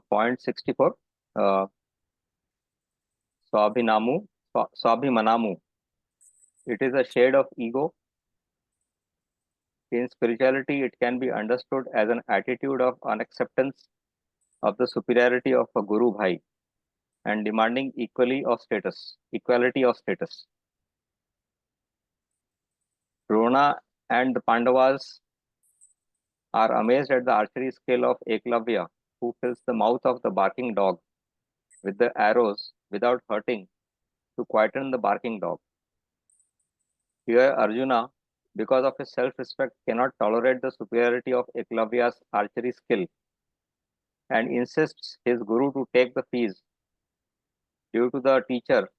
Point 64. Uh, Swabhinamu, Swabhimanamu. It is a shade of ego. In spirituality, it can be understood as an attitude of unacceptance of the superiority of a Guru Bhai and demanding equality of status. Drona and the Pandavas are amazed at the archery skill of Eklavya, who fills the mouth of the barking dog with the arrows without hurting to quieten the barking dog. Here, Arjuna, because of his self respect, cannot tolerate the superiority of Eklavya's archery skill and insists his guru to take the fees due to the teacher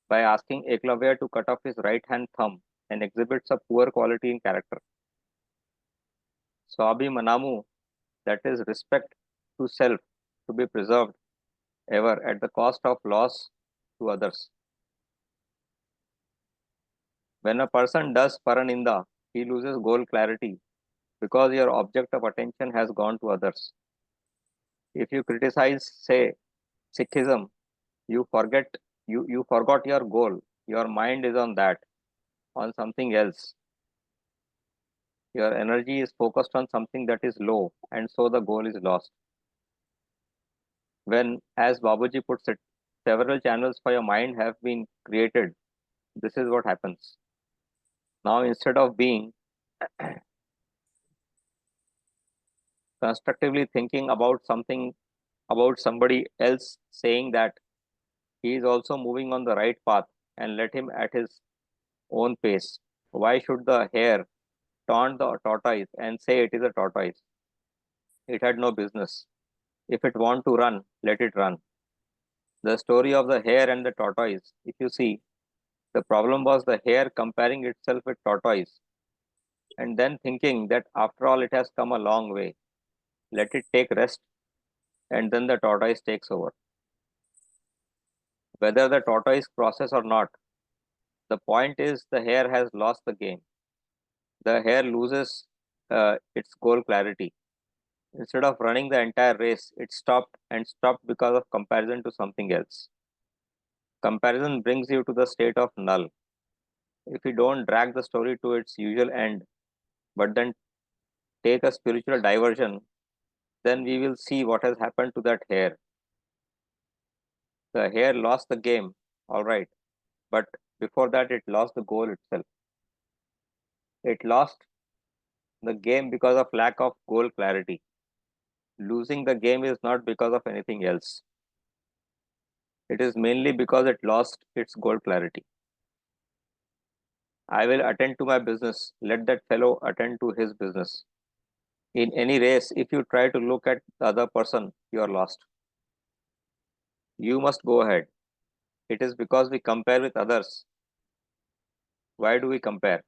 by asking Eklavya to cut off his right hand thumb and exhibits a poor quality in character. Swabhimanamu, that is respect to self, to be preserved ever at the cost of loss to others. When a person does paraninda, he loses goal clarity because your object of attention has gone to others. If you criticize, say, Sikhism, you forget you forgot your goal. Your mind is on that, on something else. Your energy is focused on something that is low, and so the goal is lost. When, as Babuji puts it, several channels for your mind have been created, this is what happens. Now, instead of being constructively thinking about something, about somebody else saying that he is also moving on the right path and let him at his own pace. Why should the hare taunt the tortoise and say it is a tortoise? It had no business. If it want to run, let it run. The story of the hare and the tortoise, if you see, the problem was the hare comparing itself with tortoise and then thinking that after all it has come a long way. Let it take rest and then the tortoise takes over. Whether the tortoise crosses or not, the point is the hare has lost the game. The hare loses its goal clarity. Instead of running the entire race, it stopped and stopped because of comparison to something else. Comparison brings you to the state of null. If you don't drag the story to its usual end, but then take a spiritual diversion, then we will see what has happened to that hare. The hare lost the game, all right, but before that, it lost the goal itself. It lost the game because of lack of goal clarity. Losing the game is not because of anything else. It is mainly because it lost its goal clarity. I will attend to my business. Let that fellow attend to his business. In any race, if you try to look at the other person, you are lost. You must go ahead. It is because we compare with others. Why do we compare?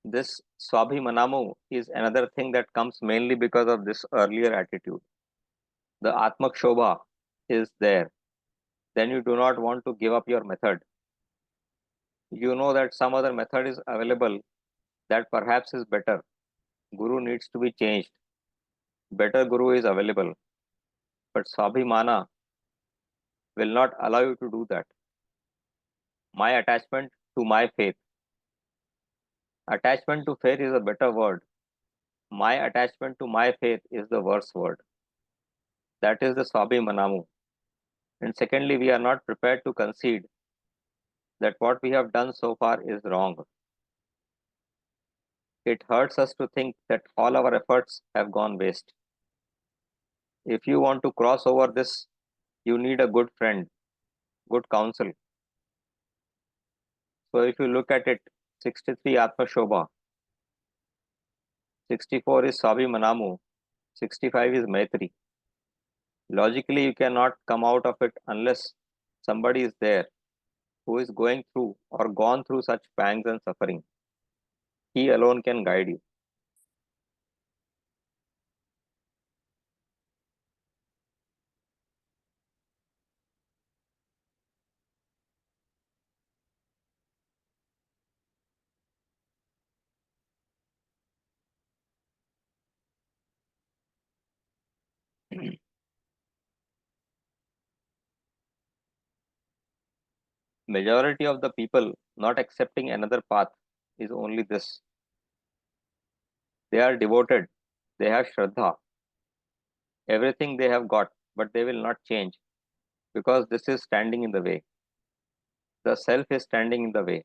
This Swabhimanamu is another thing that comes mainly because of this earlier attitude. The Atmak Shobha is there. Then you do not want to give up your method. You know that some other method is available that perhaps is better. Guru needs to be changed. Better Guru is available. But Swabhimana will not allow you to do that. My attachment to my faith. Attachment to faith is a better word. My attachment to my faith is the worse word. That is the Swabhimanamu. And secondly, we are not prepared to concede that what we have done so far is wrong. It hurts us to think that all our efforts have gone waste. If you want to cross over this, you need a good friend, good counsel. So if you look at it, 63 Atma Shobha, 64 is Swabhimanamu, 65 is Maitri. Logically, you cannot come out of it unless somebody is there who is going through or gone through such pangs and suffering. He alone can guide you. Majority of the people not accepting another path is only this. They are devoted, they have Shraddha, everything they have got, but they will not change because this is standing in the way. The self is standing in the way.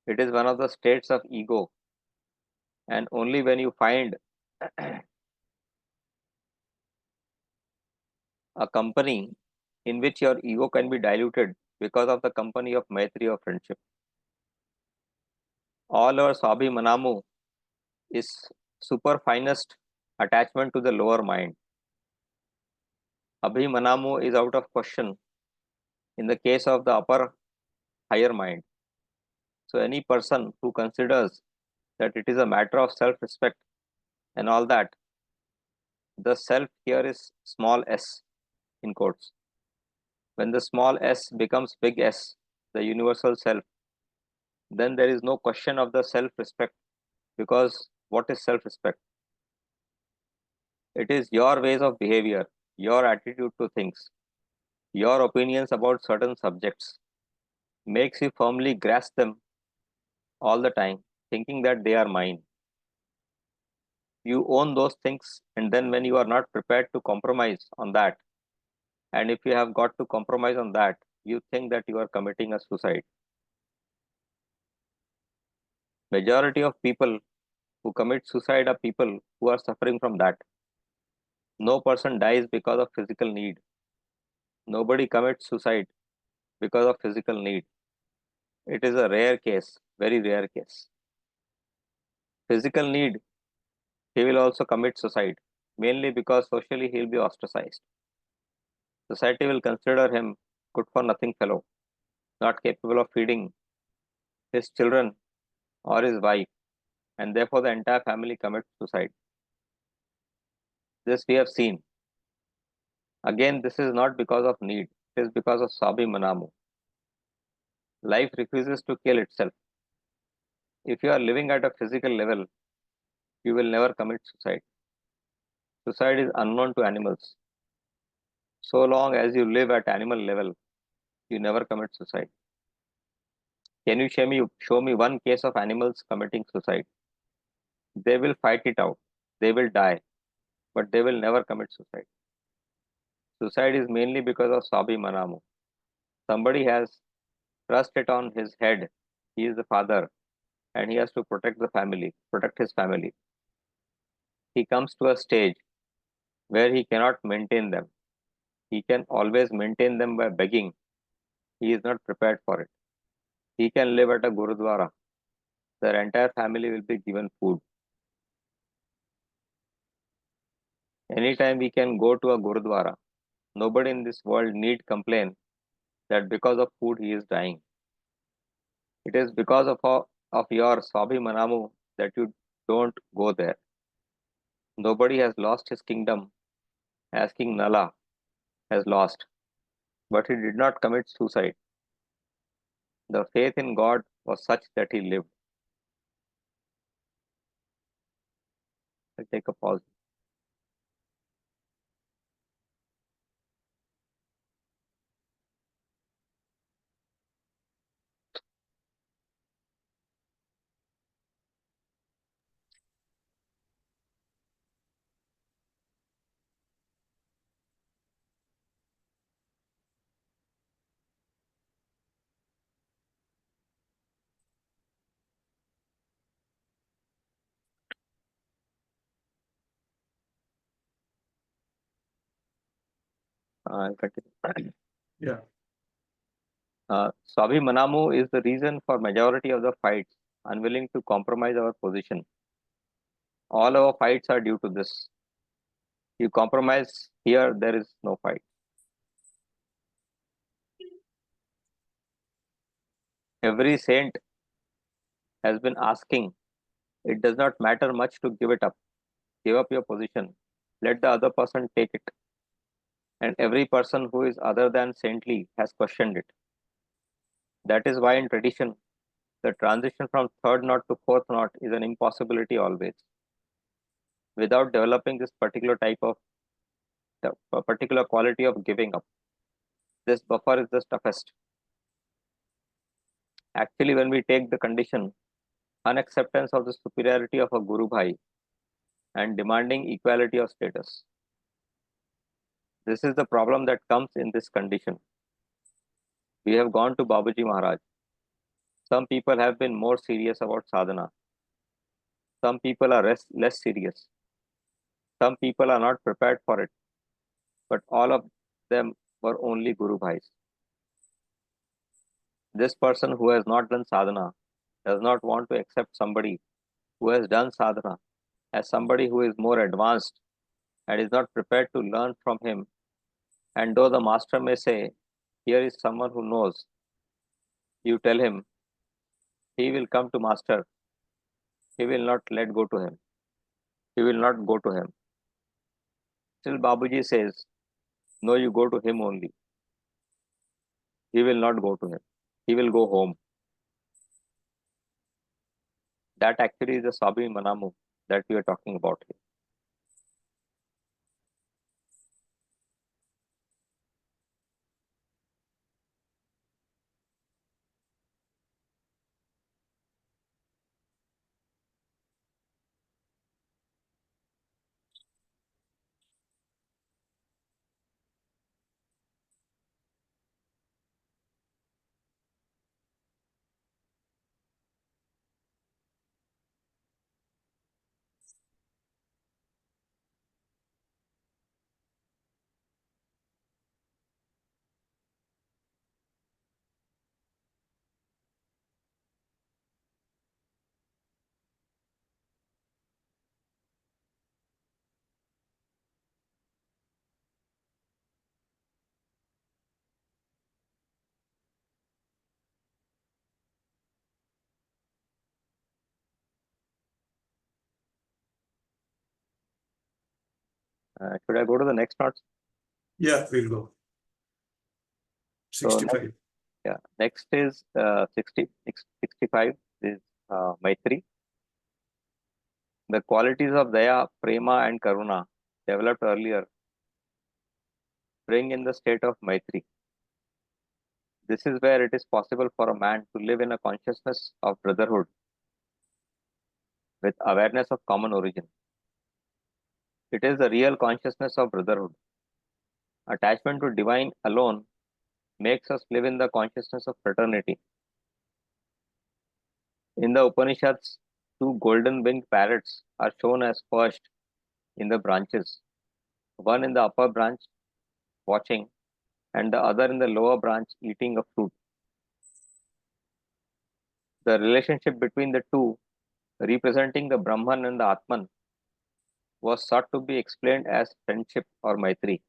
It is one of the states of ego, and only when you find a company in which your ego can be diluted because of the company of Maitri or friendship. All our Sabi Manamu is super finest attachment to the lower mind. Abhi Manamu is out of question in the case of the upper higher mind. So any person who considers that it is a matter of self-respect and all that, the self here is small s in quotes. When the small s becomes big S, the universal self, then there is no question of the self-respect, because what is self-respect? It is your ways of behavior, your attitude to things, your opinions about certain subjects makes you firmly grasp them all the time, thinking that they are mine. You own those things, and then when you are not prepared to compromise on that, and if you have got to compromise on that, you think that you are committing a suicide. Majority of people who commit suicide are people who are suffering from that. No person dies because of physical need. Nobody commits suicide because of physical need. It is a rare case, very rare case. Physical need, he will also commit suicide, mainly because socially he will be ostracized. Society will consider him good for nothing fellow, not capable of feeding his children or his wife, and therefore the entire family commits suicide. This we have seen. Again, this is not because of need, it is because of Sabi Manamu. Life refuses to kill itself. If you are living at a physical level, you will never commit suicide. Suicide is unknown to animals. So long as you live at animal level, you never commit suicide. Can you show me one case of animals committing suicide? They will fight it out. They will die, but they will never commit suicide. Suicide is mainly because of Sabi Manamu. Somebody has thrust it on his head. He is the father, and he has to protect the family, protect his family. He comes to a stage where he cannot maintain them. He can always maintain them by begging. He is not prepared for it. He can live at a Gurudwara. Their entire family will be given food. Anytime we can go to a Gurudwara, nobody in this world need complain that because of food he is dying. It is because of your Swabi Manamu that you don't go there. Nobody has lost his kingdom as King Nala has lost, but he did not commit suicide. The faith in God was such that he lived. I'll take a pause. I'll continue. Yeah. Swabi Manamu is the reason for majority of the fights, unwilling to compromise our position. All our fights are due to this. You compromise here, there is no fight. Every saint has been asking, it does not matter much to give it up. Give up your position. Let the other person take it. And every person who is other than saintly has questioned it. That is why in tradition, the transition from third knot to fourth knot is an impossibility always. Without developing this particular type of, the particular quality of giving up, this buffer is the toughest. Actually, when we take the condition, unacceptance of the superiority of a Guru Bhai and demanding equality of status. This is the problem that comes in this condition. We have gone to Babuji Maharaj. Some people have been more serious about sadhana. Some people are less serious. Some people are not prepared for it. But all of them were only Guru Bhais. This person who has not done sadhana does not want to accept somebody who has done sadhana as somebody who is more advanced and is not prepared to learn from him. And though the master may say, here is someone who knows, you tell him, he will come to master. He will not let go to him. He will not go to him. Still Babuji says, no, you go to him only. He will not go to him. He will go home. That actually is the Sabi Manamu that we are talking about here. Should I go to the next notes? Yeah, we'll go. 65. So next is 65 is Maitri. The qualities of Daya, Prema and Karuna developed earlier bring in the state of Maitri. This is where it is possible for a man to live in a consciousness of brotherhood with awareness of common origin. It is the real consciousness of brotherhood. Attachment to divine alone makes us live in the consciousness of fraternity. In the Upanishads, two golden winged parrots are shown as perched in the branches, one in the upper branch watching, and the other in the lower branch eating a fruit. The relationship between the two, representing the Brahman and the Atman, was sought to be explained as friendship or Maitri.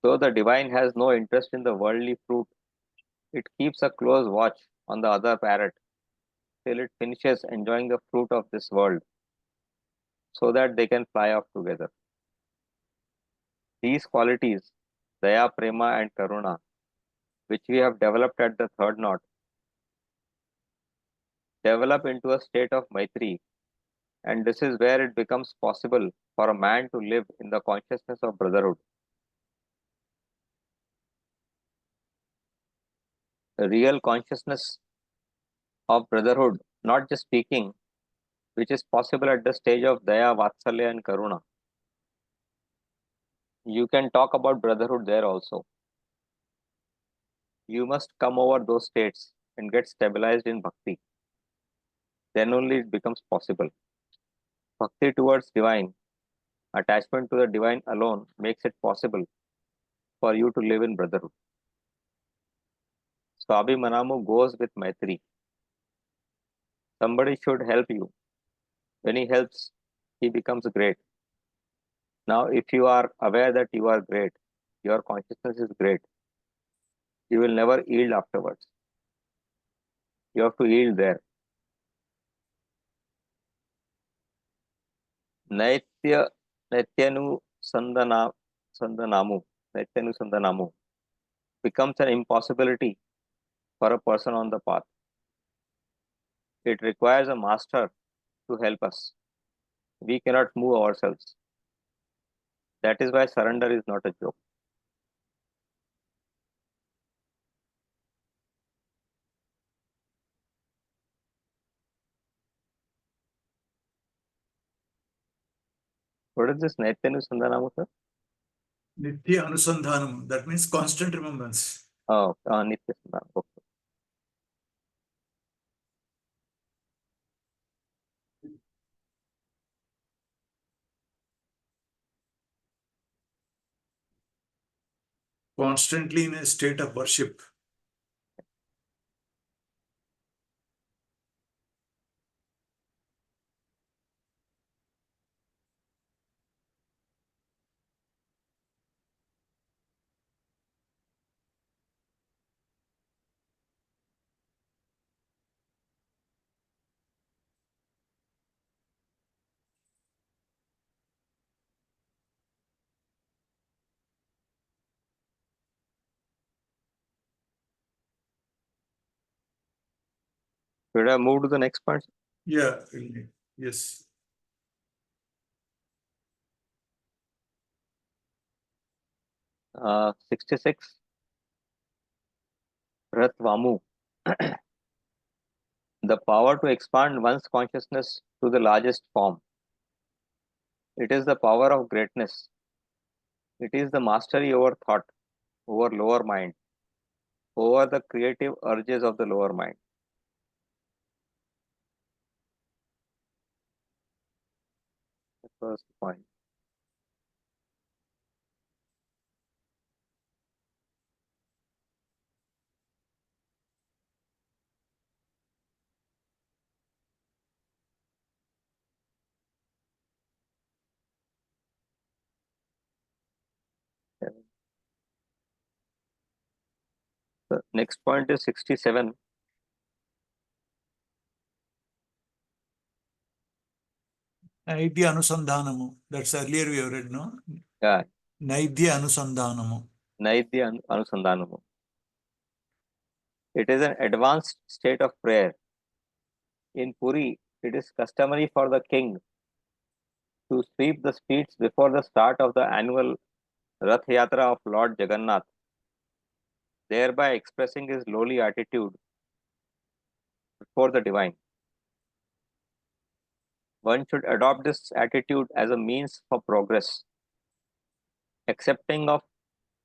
Though the divine has no interest in the worldly fruit, it keeps a close watch on the other parrot till it finishes enjoying the fruit of this world, so that they can fly off together. These qualities, Daya, Prema and Karuna, which we have developed at the third knot, develop into a state of Maitri, and this is where it becomes possible for a man to live in the consciousness of brotherhood. The real consciousness of brotherhood, not just speaking, which is possible at the stage of Daya, Vatsalya and Karuna. You can talk about brotherhood there also. You must come over those states and get stabilized in bhakti. Then only it becomes possible. Bhakti towards divine, attachment to the divine alone makes it possible for you to live in brotherhood. Swabi Manamu goes with Maitri. Somebody should help you. When he helps, he becomes great. Now, if you are aware that you are great, your consciousness is great, you will never yield afterwards. You have to yield there. Naitya Naityanu Sandanamu becomes an impossibility for a person on the path. It requires a master to help us. We cannot move ourselves. That is why surrender is not a joke. What is this Naitya Sandhanamu, sir? Nitya Anusandhanam. That means constant remembrance. Oh, Nitya Sandhanam. Okay. Constantly in a state of worship. Should I move to the next point? Yeah. Yes. 66. Ratvamu. The power to expand one's consciousness to the largest form. It is the power of greatness. It is the mastery over thought, over lower mind, over the creative urges of the lower mind. The first point. The next point is 67. Naidya Anusandhanamu. That's earlier we have read, no? Yeah, Naidya Anusandhanamu. Naidya Anusandhanamu. It is an advanced state of prayer. In Puri, it is customary for the king to sweep the streets before the start of the annual Rath Yatra of Lord Jagannath, thereby expressing his lowly attitude before the divine. One should adopt this attitude as a means for progress. Accepting of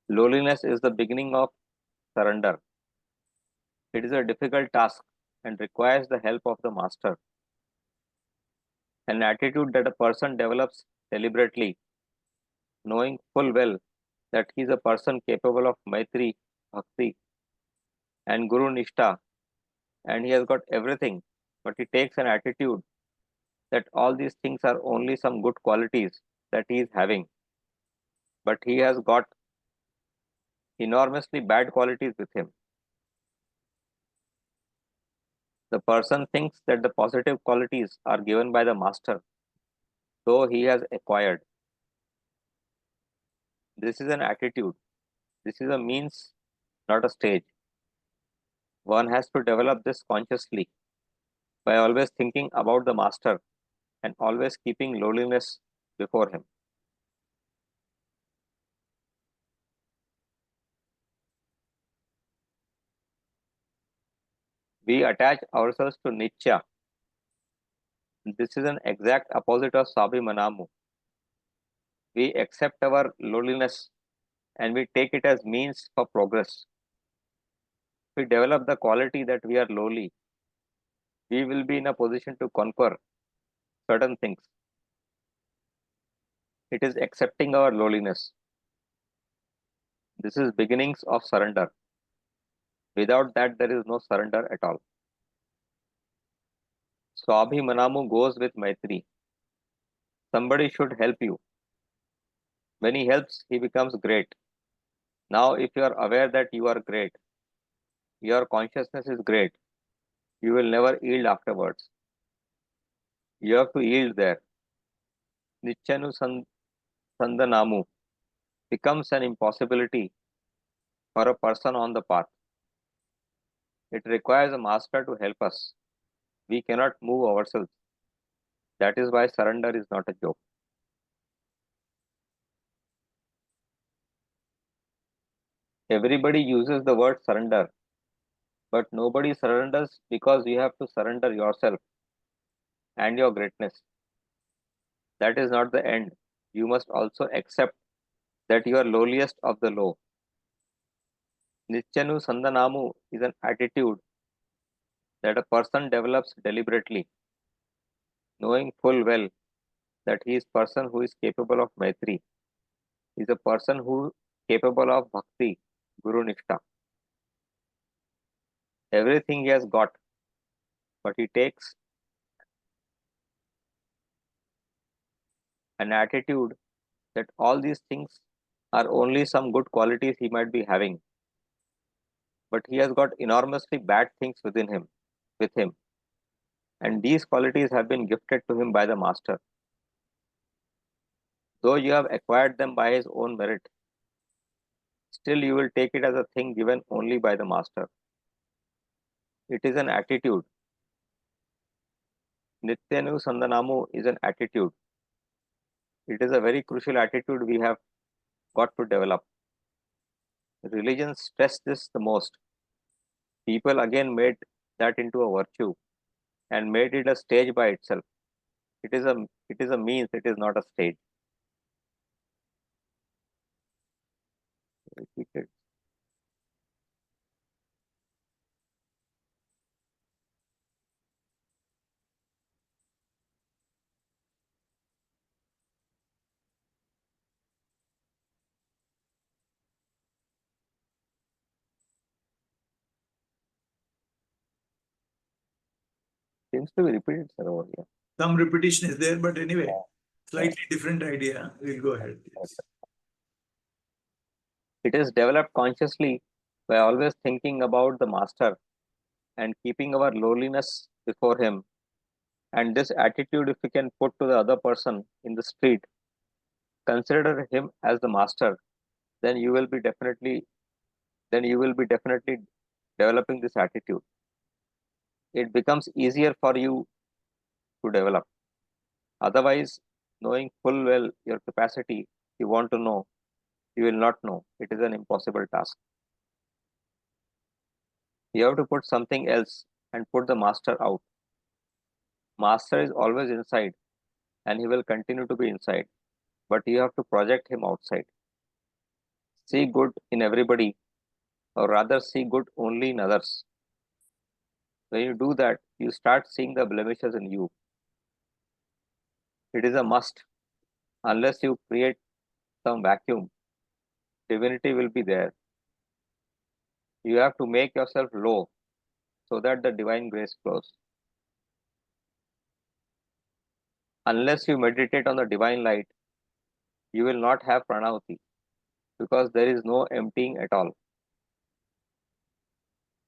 lowliness is the beginning of surrender. It is a difficult task and requires the help of the master. An attitude that a person develops deliberately, knowing full well that he is a person capable of Maitri, Bhakti, and Guru Nishtha, and he has got everything, but he takes an attitude that all these things are only some good qualities that he is having, but he has got enormously bad qualities with him. The person thinks that the positive qualities are given by the master, though he has acquired. This is an attitude. This is a means, not a stage. One has to develop this consciously by always thinking about the master and always keeping lowliness before him. We attach ourselves to Nitya. This is an exact opposite of Sabhimanamu. We accept our lowliness and we take it as means for progress. If we develop the quality that we are lowly, we will be in a position to conquer certain things. It is accepting our lowliness. This is beginnings of surrender. Without that, there is no surrender at all. Swabhimanamu goes with Maitri. Somebody should help you. When he helps, he becomes great. Now, if you are aware that you are great, your consciousness is great, you will never yield afterwards. You have to yield there. Nityanu Sandanamu becomes an impossibility for a person on the path. It requires a master to help us. We cannot move ourselves. That is why surrender is not a joke. Everybody uses the word surrender, but nobody surrenders because you have to surrender yourself and your greatness. That is not the end. you must also accept that you are lowliest of the low. Nityanu Sandanamu is an attitude that a person develops deliberately, knowing full well that he is person who is capable of Maitri, is a person who is capable of Bhakti, Guru Nishtha. Everything he has got, but he takes an attitude that all these things are only some good qualities he might be having, but he has got enormously bad things with him, and these qualities have been gifted to him by the master. Though you have acquired them by his own merit, still you will take it as a thing given only by the master. It is an attitude. Nityanu Sandanamu is an attitude. It is a very crucial attitude we have got to develop. Religions stress this the most. People again made that into a virtue and made it a stage by itself. It is a means, it is not a stage. Repeated. Seems to be repeated, sir, over here. Some repetition is there, but anyway, Yeah. slightly different idea. We'll go ahead. Yes. It is developed consciously by always thinking about the master and keeping our lowliness before him. And this attitude, if we can put to the other person in the street, consider him as the master, then you will be definitely developing this attitude. It becomes easier for you to develop. Otherwise, knowing full well your capacity, you want to know, you will not know. It is an impossible task. You have to put something else and put the master out. Master is always inside and he will continue to be inside, but you have to project him outside. See good in everybody, or rather, see good only in others. When you do that, you start seeing the blemishes in you. It is a must. Unless you create some vacuum, divinity will be there. You have to make yourself low so that the divine grace flows. Unless you meditate on the divine light, you will not have pranavati because there is no emptying at all.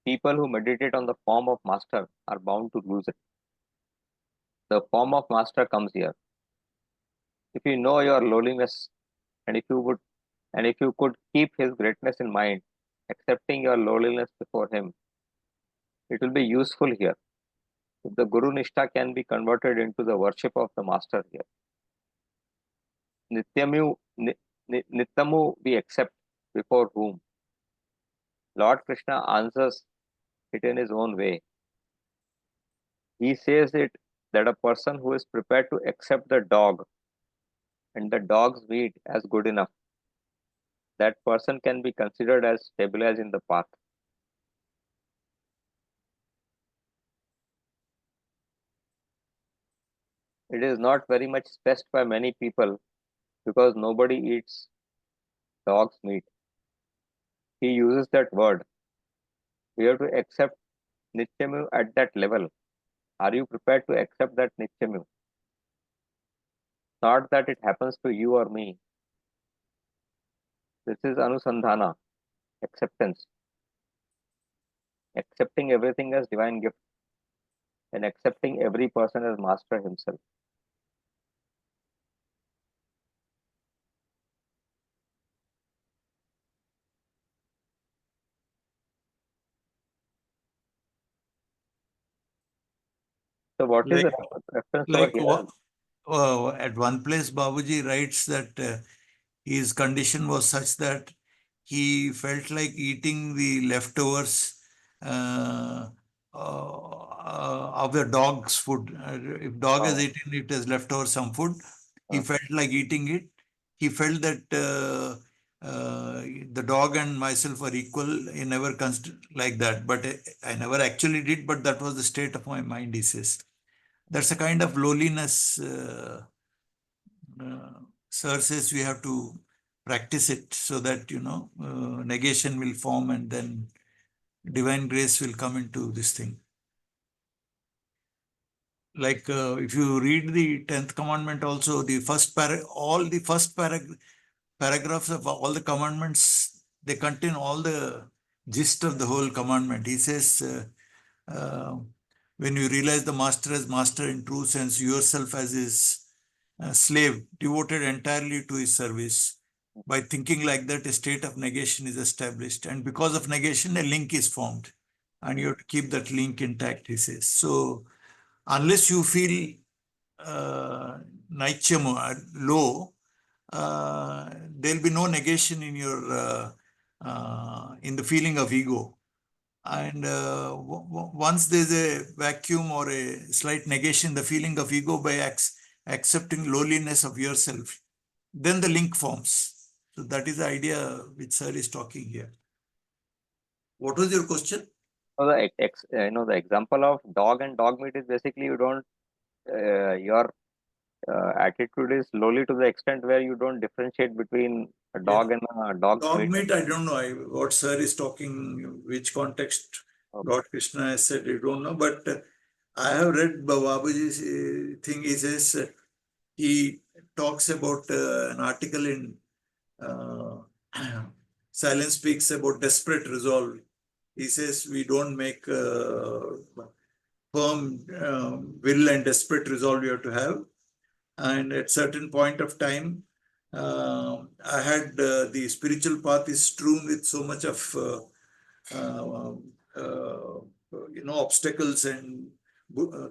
People who meditate on the form of master are bound to lose it. The form of master comes here. If you know your lowliness and if you could keep his greatness in mind, accepting your lowliness before him, it will be useful here. If the Guru Nishtha can be converted into the worship of the master here. Nityamu we accept before whom? Lord Krishna answers it in his own way. He says it that a person who is prepared to accept the dog and the dog's meat as good enough, that person can be considered as stabilized in the path. It is not very much stressed by many people because nobody eats dog's meat. He uses that word. We have to accept Nityamu at that level. Are you prepared to accept that Nityamu? Not that it happens to you or me. This is Anusandhana, acceptance. Accepting everything as divine gift and accepting every person as master himself. So what is Like, the reference over here? at one place, Babuji writes that his condition was such that he felt like eating the leftovers of the dog's food. If dog has Oh, eaten it as leftover some food, he felt like eating it. he felt that the dog and myself are equal. He never considered like that, but I never actually did, but that was the state of my mind, he says. That's a kind of lowliness. Sir says we have to practice it so that, negation will form and then divine grace will come into this thing. Like if you read the 10th commandment also, the first all the first paragraphs of all the commandments, they contain all the gist of the whole commandment. He says, when you realize the master as master in true sense, yourself as his slave, devoted entirely to his service. By thinking like that, a state of negation is established. And because of negation, a link is formed. And you have to keep that link intact, he says. So unless you feel Naicham low, there'll be no negation in your in the feeling of ego. And once there's a vacuum or a slight negation, the feeling of ego by accepting lowliness of yourself, then the link forms. So that is the idea which Sir is talking here. What was your question? So the example of dog and dog meat is basically you don't your attitude is lowly to the extent where you don't differentiate between a Yeah. dog and a dog's Dog meat. meat, I don't know what Sir is talking, which context Lord Krishna has said, I don't know. But I have read Babuji's thing. He says he talks about an article in Silence Speaks about desperate resolve. He says we don't make firm will and desperate resolve you have to have. And at certain point of time, I had the spiritual path is strewn with so much of uh, uh, obstacles and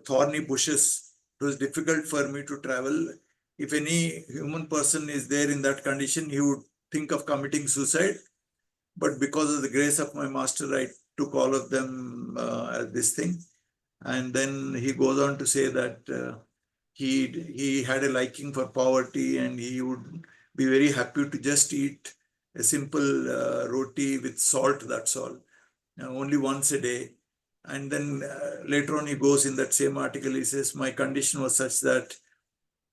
thorny bushes. It was difficult for me to travel. If any human person is there in that condition, he would think of committing suicide. But because of the grace of my master, I took all of them as this thing. And then he goes on to say that he had a liking for poverty and he would be very happy to just eat a simple roti with salt, that's all, only once a day. And then later on he goes in that same article, he says, my condition was such that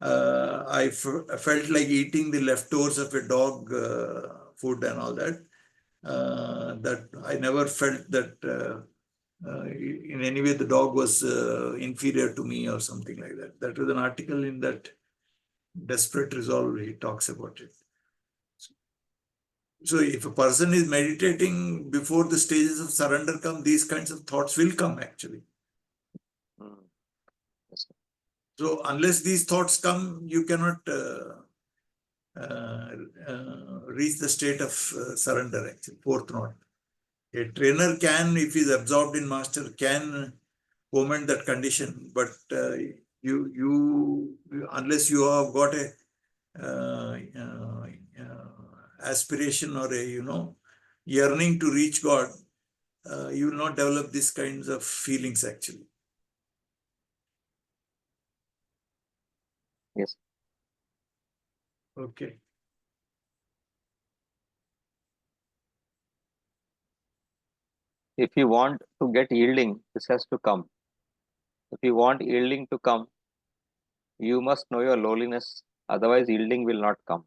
I felt like eating the leftovers of a dog food and all that. That I never felt that in any way the dog was inferior to me or something like that. That was an article in that Desperate Resolve. He talks about it. So if a person is meditating before the stages of surrender come, these kinds of thoughts will come actually. Yes. So unless these thoughts come, you cannot reach the state of surrender actually, fourth note. A trainer can, if he's absorbed in master, can foment that condition, but you unless you have got a aspiration or a yearning to reach God, you will not develop these kinds of feelings actually. Yes. Okay. If you want to get yielding, this has to come. If you want yielding to come, you must know your lowliness, otherwise, yielding will not come.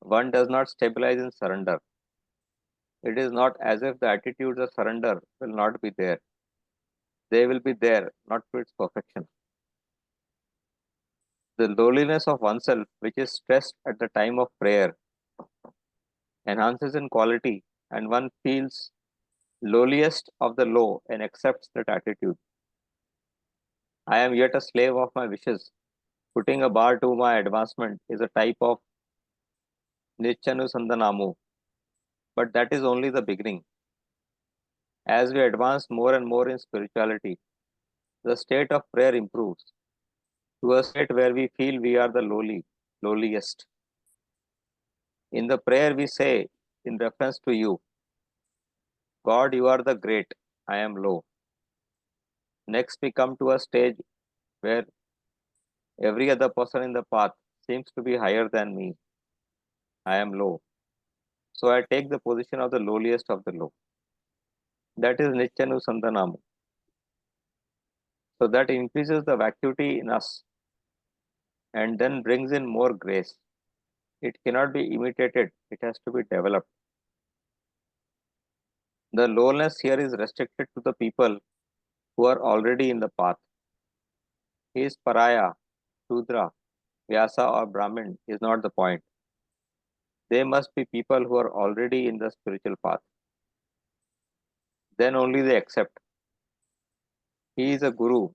One does not stabilize in surrender. It is not as if the attitudes of surrender will not be there. They will be there, not to its perfection. The lowliness of oneself, which is stressed at the time of prayer, enhances in quality, and one feels lowliest of the low and accepts that attitude. I am yet a slave of my wishes. Putting a bar to my advancement is a type of Nichyanusandanamu, but that is only the beginning. As we advance more and more in spirituality, the state of prayer improves to a state where we feel we are the lowliest. In the prayer, we say, in reference to you, God, you are the great, I am low. Next, we come to a stage where every other person in the path seems to be higher than me. I am low. So I take the position of the lowliest of the low. That is Nityanu Sandhanamu. So that increases the vacuity in us and then brings in more grace. It cannot be imitated, it has to be developed. The lowness here is restricted to the people who are already in the path. He is Paraya, Shudra, Vyasa, or Brahmin is not the point. They must be people who are already in the spiritual path. Then only they accept. He is a guru.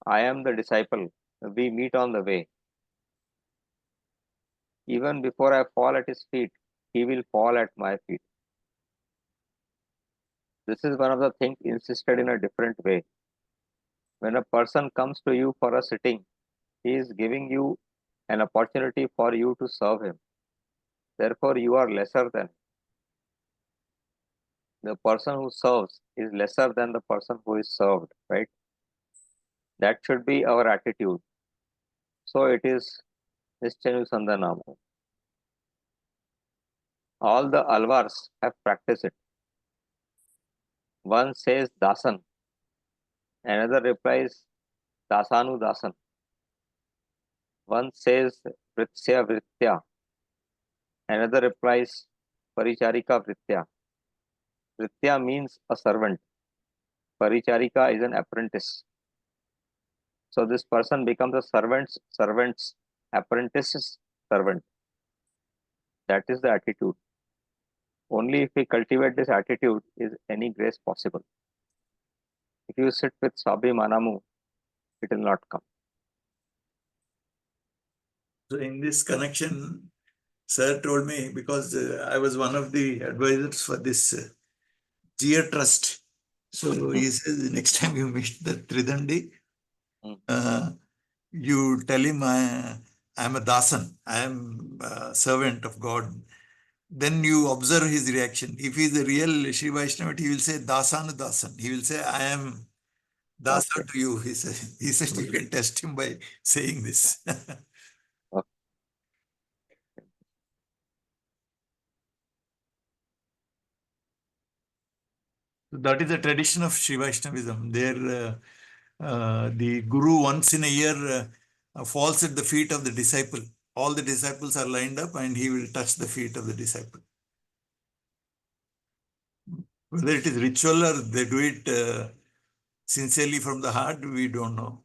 I am the disciple. We meet on the way. Even before I fall at his feet, he will fall at my feet. This is one of the things insisted in a different way. When a person comes to you for a sitting, he is giving you an opportunity for you to serve him. Therefore, you are lesser than. The person who serves is lesser than the person who is served, right? That should be our attitude. So it is Nischanu Sandhanamu. All the alvars have practiced it. One says Dasan, another replies Dasanu Dasan. One says Vritsya Vritya, another replies Paricharika Vritya. Vritya means a servant. Paricharika is an apprentice. So this person becomes a servant's apprentice's servant. That is the attitude. Only if we cultivate this attitude is any grace possible. If you sit with Sabi Manamu, it will not come. So in this connection, sir told me, because I was one of the advisors for this Gia Trust. So he says, next time you meet the Tridandi, Mm. uh, you tell him I am a Dasan, I am a servant of God. Then you observe his reaction. If he is a real Sri Vaishnava, he will say Dasanu Dasan. He will say, I am Okay. Dasa to you. He said you can test him by saying this. Okay. That is the tradition of Sri Vaishnavism. There, the guru once in a year falls at the feet of the disciple. All the disciples are lined up and he will touch the feet of the disciple. Whether it is ritual or they do it sincerely from the heart, we don't know.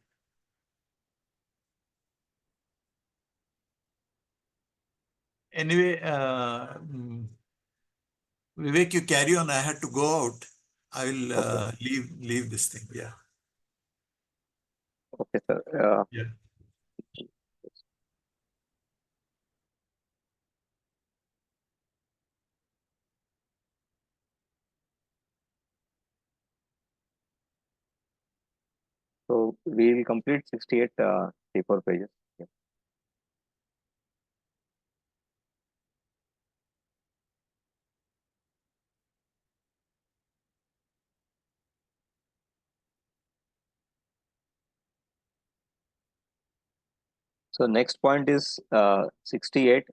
Anyway, Vivek, you carry on. I had to go out. I will Okay. leave this thing. Yeah. Okay, sir. Yeah. So we will complete 68 paper pages. Yeah. So next point is 68.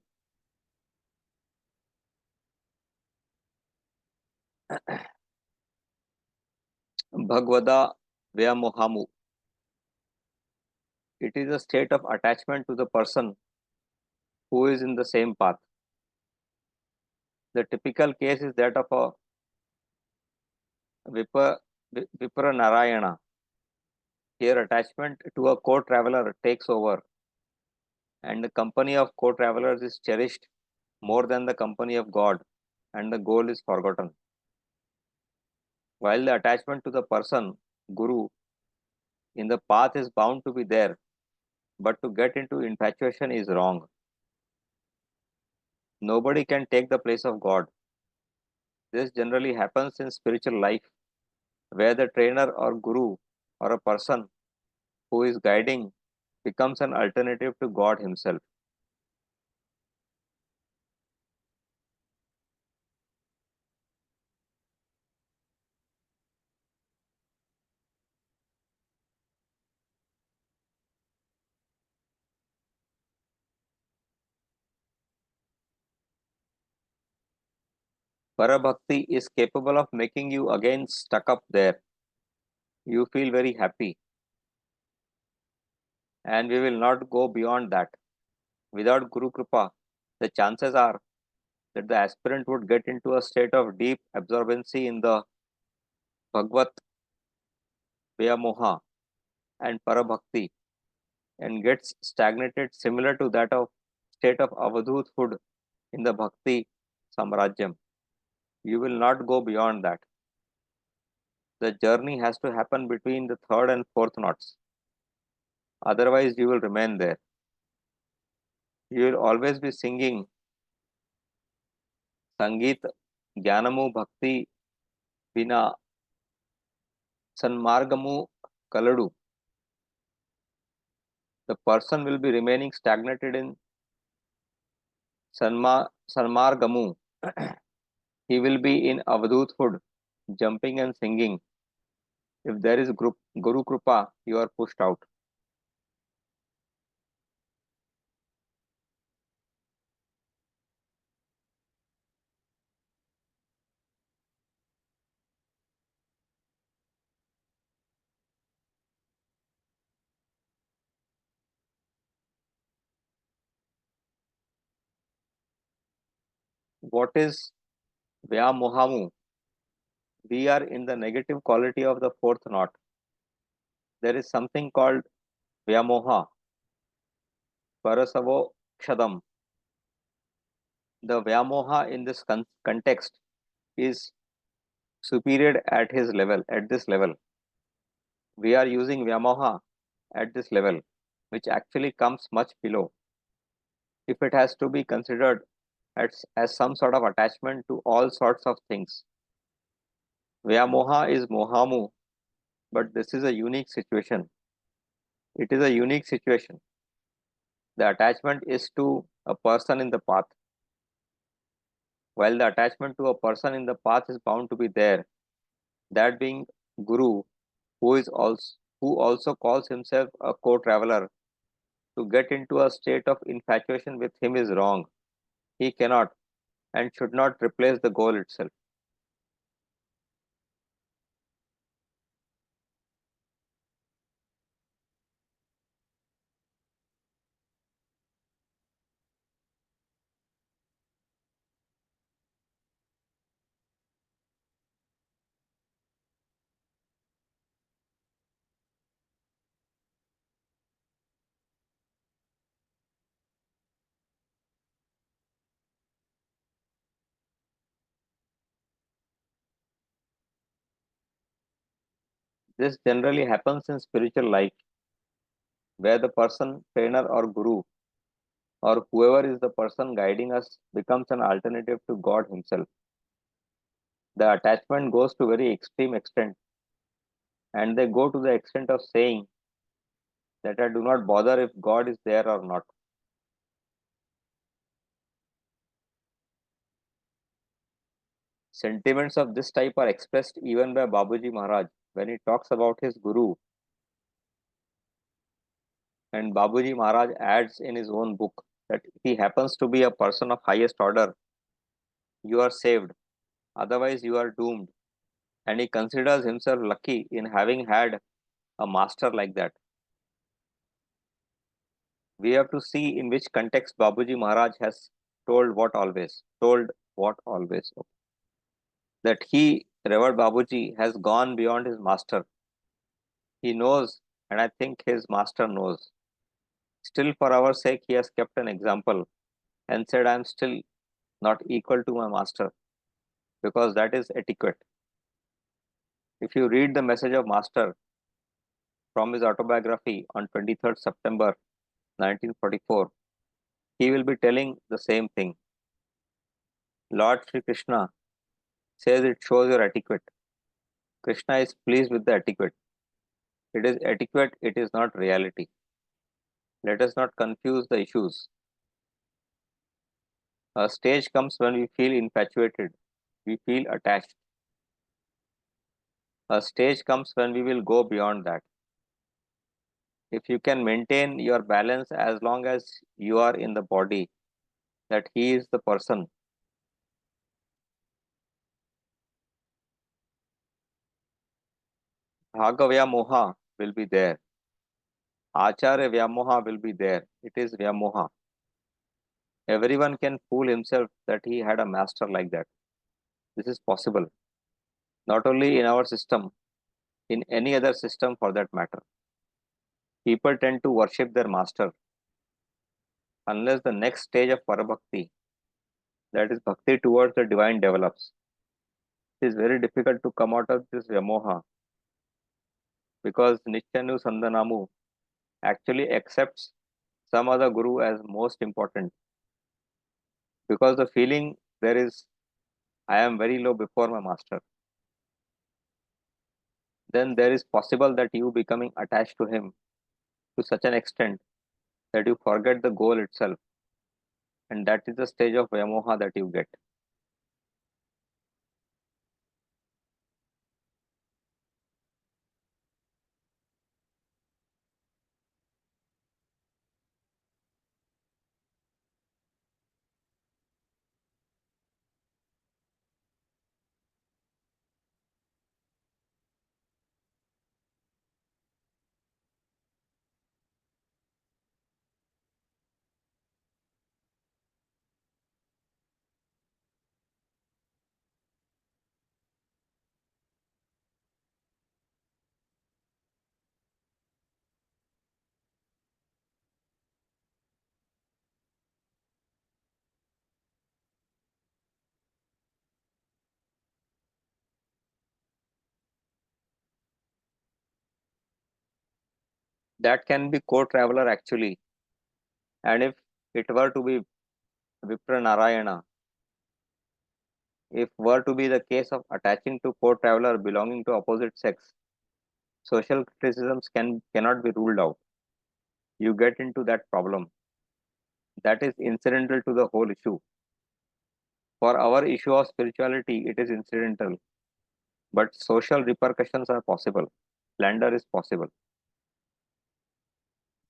Bhagavada Vyamohamu. It is a state of attachment to the person who is in the same path. The typical case is that of a Vipra Narayana. Here, attachment to a co-traveler takes over, and the company of co-travelers is cherished more than the company of God, and the goal is forgotten. While the attachment to the person, Guru, in the path is bound to be there, but to get into infatuation is wrong. Nobody can take the place of God. This generally happens in spiritual life, where the trainer or Guru or a person who is guiding becomes an alternative to God Himself. Parabhakti is capable of making you again stuck up there. You feel very happy, and we will not go beyond that. Without Guru Kripa, the chances are that the aspirant would get into a state of deep absorbency in the Bhagavad Vyamoha and Parabhakti and gets stagnated similar to that of state of avadhuthood in the Bhakti Samrajyam. You will not go beyond that. The journey has to happen between the third and fourth knots. Otherwise, you will remain there. You will always be singing Sangeet Jnanamu Bhakti Vina Sanmargamu Kaladu. The person will be remaining stagnated in Sanmargamu. He will be in avadhuthood, jumping and singing. If there is Guru Krupa, you are pushed out. What is Vyamohamu? We are in the negative quality of the fourth knot. There is something called Vyamoha, Parasavo Kshadam. The Vyamoha in this context is superior at this level. We are using Vyamoha at this level, which actually comes much below. If it has to be considered as some sort of attachment to all sorts of things. Vyamoha is Mohamu, but this is a unique situation. It is a unique situation. The attachment is to a person in the path. While the attachment to a person in the path is bound to be there, that being Guru, who also calls himself a co-traveler, to get into a state of infatuation with him is wrong. He cannot and should not replace the goal itself. This generally happens in spiritual life, where the person, trainer, or guru, or whoever is the person guiding us, becomes an alternative to God Himself. The attachment goes to very extreme extent, and they go to the extent of saying that I do not bother if God is there or not. Sentiments of this type are expressed even by Babuji Maharaj when he talks about his guru, and Babuji Maharaj adds in his own book that if he happens to be a person of highest order, you are saved, otherwise, you are doomed. And he considers himself lucky in having had a master like that. We have to see in which context Babuji Maharaj has told what always. That he, Revered Babuji, has gone beyond his master. He knows, and I think his master knows. Still, for our sake, he has kept an example and said, I am still not equal to my master, because that is etiquette. If you read the message of master from his autobiography on 23rd September 1944, he will be telling the same thing. Lord Sri Krishna says it shows your etiquette. Krishna is pleased with the etiquette. It is etiquette, it is not reality. Let us not confuse the issues. A stage comes when we feel infatuated, we feel attached. A stage comes when we will go beyond that. If you can maintain your balance as long as you are in the body, that he is the person, Bhaga Vyamoha will be there. Acharya Vyamoha will be there. It is Vyamoha. Everyone can fool himself that he had a master like that. This is possible. Not only in our system, in any other system for that matter. People tend to worship their master unless the next stage of Parabhakti, that is bhakti towards the divine, develops. It is very difficult to come out of this Vyamoha because Nityanu Sandanamu actually accepts some other guru as most important because the feeling there is, I am very low before my master. Then there is possible that you becoming attached to him to such an extent that you forget the goal itself, and that is the stage of Vyamoha that you get. That can be co-traveler actually, and if it were to be Vipra Narayana, if were to be the case of attaching to co-traveler belonging to opposite sex, social criticisms cannot be ruled out. You get into that problem. That is incidental to the whole issue. For our issue of spirituality, it is incidental, but social repercussions are possible. Slander is possible.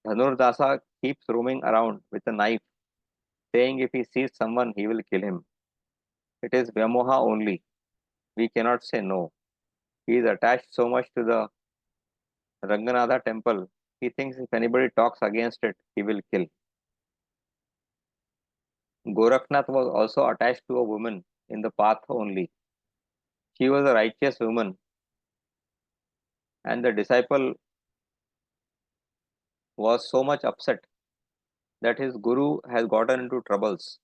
Dhanurdasa keeps roaming around with a knife, saying if he sees someone, he will kill him. It is Vyamoha only. We cannot say no. He is attached so much to the Ranganatha temple, he thinks if anybody talks against it, he will kill. Gorakhnath was also attached to a woman in the path only. She was a righteous woman, and the disciple was so much upset that his guru has gotten into troubles.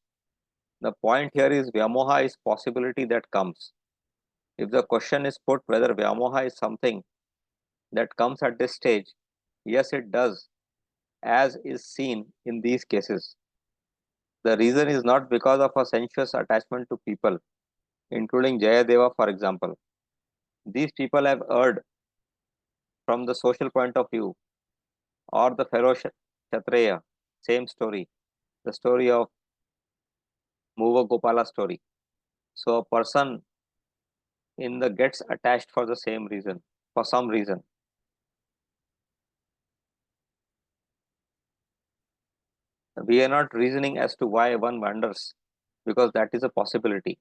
The point here is Vyamoha is possibility that comes. If the question is put whether Vyamoha is something that comes at this stage, yes, it does, as is seen in these cases. The reason is not because of a sensuous attachment to people, including Jayadeva, for example. These people have erred from the social point of view, or the fellow Kshatriya, same story, the story of Muva Gopala story. So a person in the gets attached for the same reason, for some reason. We are not reasoning as to why one wonders, because that is a possibility.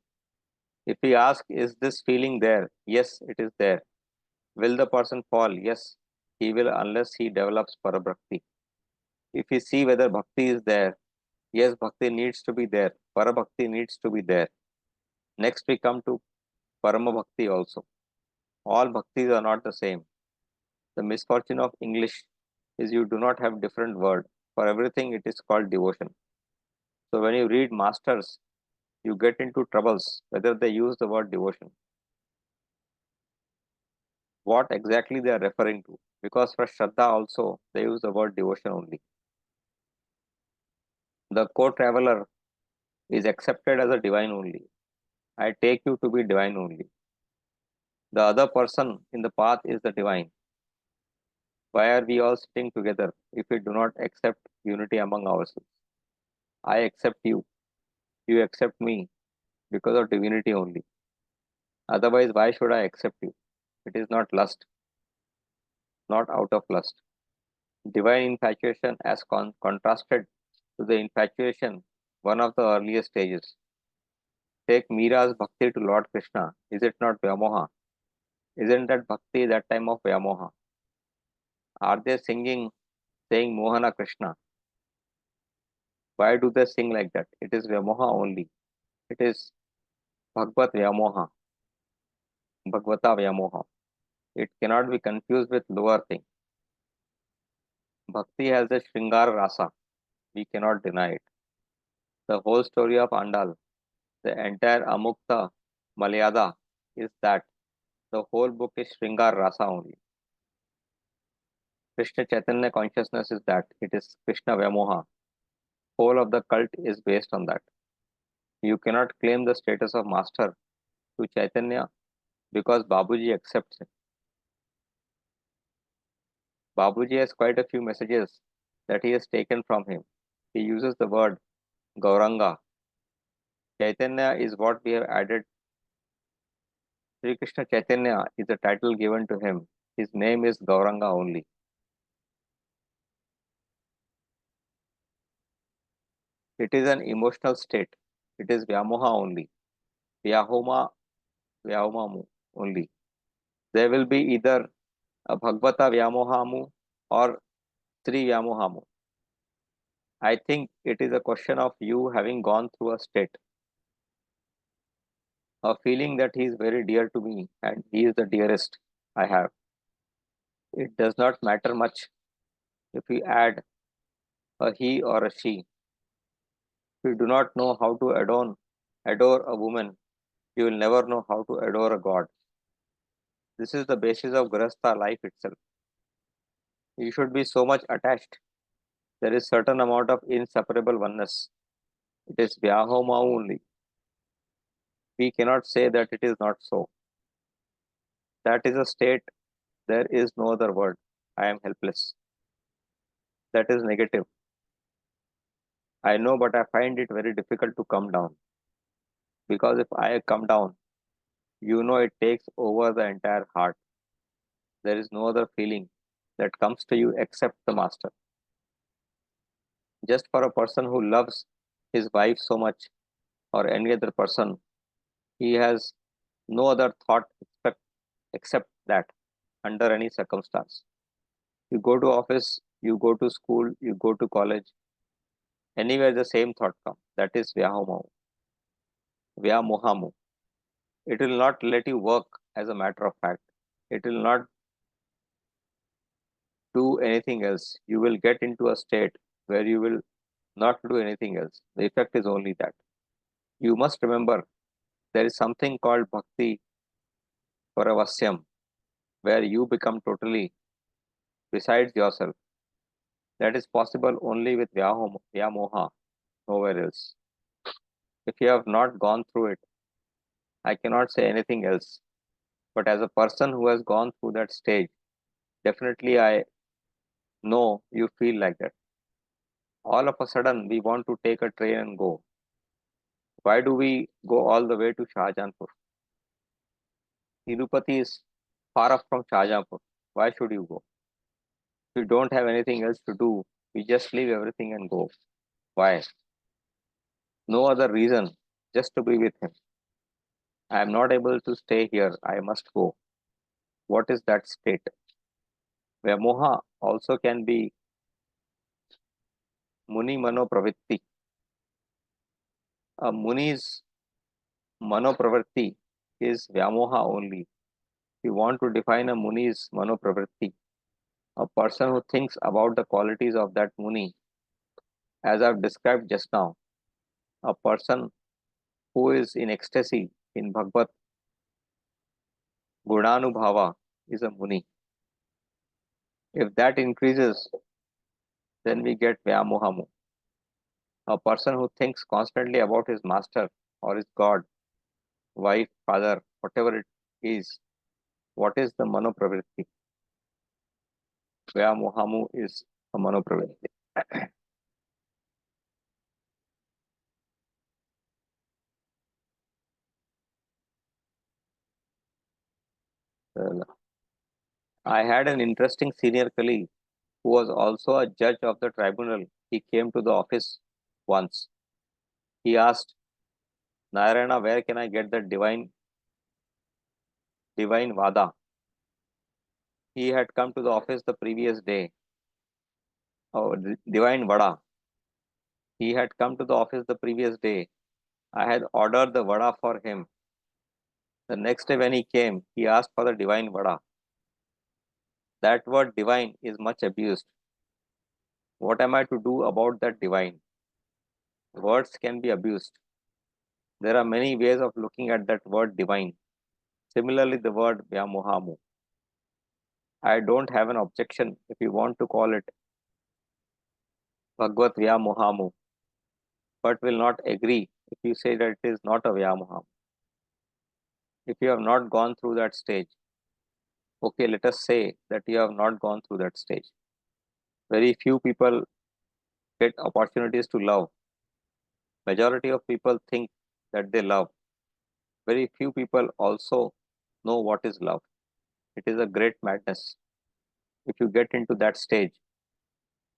If we ask, is this feeling there? Yes, it is there. Will the person fall? Yes, he will unless he develops parabhakti. If we see whether bhakti is there, yes, bhakti needs to be there. Parabhakti needs to be there. Next, we come to Parama Bhakti also. All bhaktis are not the same. The misfortune of English is you do not have different word. For everything, it is called devotion. So when you read masters, you get into troubles whether they use the word devotion. What exactly they are referring to? Because for Shraddha also, they use the word devotion only. The co-traveler is accepted as a divine only. I take you to be divine only. The other person in the path is the divine. Why are we all sitting together if we do not accept unity among ourselves? I accept you, you accept me because of divinity only. Otherwise, why should I accept you? It is not lust, not out of lust. Divine infatuation as contrasted to the infatuation, one of the earliest stages. Take Mira's bhakti to Lord Krishna. Is it not Vyamoha? Isn't that bhakti that time of Vyamoha? Are they singing, saying Mohana Krishna? Why do they sing like that? It is Vyamoha only. It is Bhagvat Vyamoha, Bhagavata Vyamoha. It cannot be confused with lower thing. Bhakti has a Shringar Rasa. We cannot deny it. The whole story of Andal, the entire Amukta Malyada is that the whole book is Shringar Rasa only. Krishna Chaitanya consciousness is that it is Krishna Vyamoha. Whole of the cult is based on that. You cannot claim the status of master to Chaitanya because Babuji accepts it. Babuji has quite a few messages that he has taken from him. He uses the word Gauranga. Chaitanya is what we have added. Sri Krishna Chaitanya is the title given to him. His name is Gauranga only. It is an emotional state. It is Vyamoha only. Vyahoma, Vyahomamu only. There will be either a Bhagavata Vyamohamu or Sri Vyamohamu. I think it is a question of you having gone through a state, a feeling that he is very dear to me and he is the dearest I have. It does not matter much if we add a he or a she. If you do not know how to adore a woman, you will never know how to adore a god. This is the basis of Grahastha life itself. You should be so much attached. There is certain amount of inseparable oneness. It is Vyahoma only. We cannot say that it is not so. That is a state. There is no other word. I am helpless. That is negative. I know, but I find it very difficult to come down. Because if I come down, it takes over the entire heart. There is no other feeling that comes to you except the master. Just for a person who loves his wife so much or any other person, he has no other thought except that under any circumstance. You go to office, you go to school, you go to college, anywhere the same thought comes. That is Vyamohamu. It will not let you work as a matter of fact. It will not do anything else. You will get into a state where you will not do anything else. The effect is only that. You must remember there is something called bhakti paravasyam, where you become totally besides yourself. That is possible only with Vyamoha, nowhere else. If you have not gone through it, I cannot say anything else. But as a person who has gone through that stage, definitely I know you feel like that. All of a sudden, we want to take a train and go. Why do we go all the way to Shahjahanpur? Tirupati is far off from Shahjahanpur. Why should you go? If you don't have anything else to do, we just leave everything and go. Why? No other reason, just to be with him. I am not able to stay here. I must go. What is that state? Where moha also can be muni mano pravitti. A muni's mano pravritti is vyamoha only. If you want to define a muni's mano pravritti, a person who thinks about the qualities of that muni, as I've described just now, a person who is in ecstasy in Bhagavad Gunanubhava is a muni. If that increases, then we get Vyamohamu. A person who thinks constantly about his master or his God, wife, father, whatever it is, what is the manopravritti? Vyamohamu is a manopravritti. I had an interesting senior colleague who was also a judge of the tribunal. He came to the office once. He asked, Narayana, where can I get the divine vada? he had come to the office the previous day. Oh, Divine Vada. He had come to the office the previous day. I had ordered the vada for him. The next day when he came, he asked for the divine vada. That word divine is much abused. What am I to do about that divine? Words can be abused. There are many ways of looking at that word divine. Similarly, the word Vyamohamu. I don't have an objection if you want to call it Bhagavad Vyamohamu, but will not agree if you say that it is not a Vyamohamu. If you have not gone through that stage, okay, let us say that you have not gone through that stage. Very few people get opportunities to love. Majority of people think that they love. Very few people also know what is love. It is a great madness. If you get into that stage,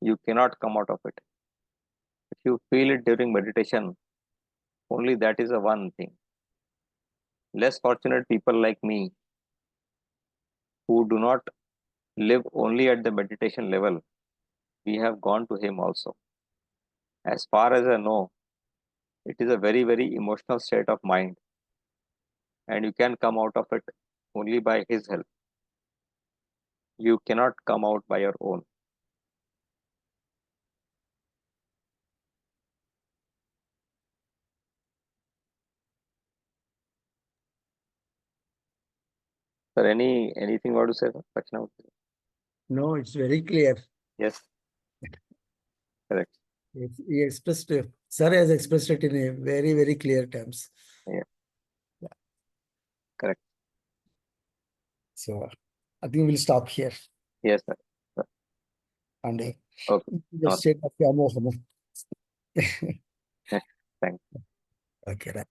you cannot come out of it. If you feel it during meditation, only that is a one thing. Less fortunate people like me, who do not live only at the meditation level, we have gone to him also. As far as I know, it is a very, very emotional state of mind, and you can come out of it only by his help. You cannot come out by your own. Sir, anything you want to say, sir? Dakshinamurti? No, it's very clear. Yes, correct. He expressed, sir has expressed it in a very, very clear terms. Yeah. Yeah. Correct. So I think we'll stop here. Yes, sir. And Okay. the Namaste. state of Vyamohamu. Thanks. Okay, right.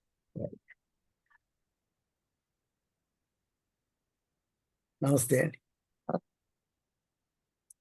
Namaste.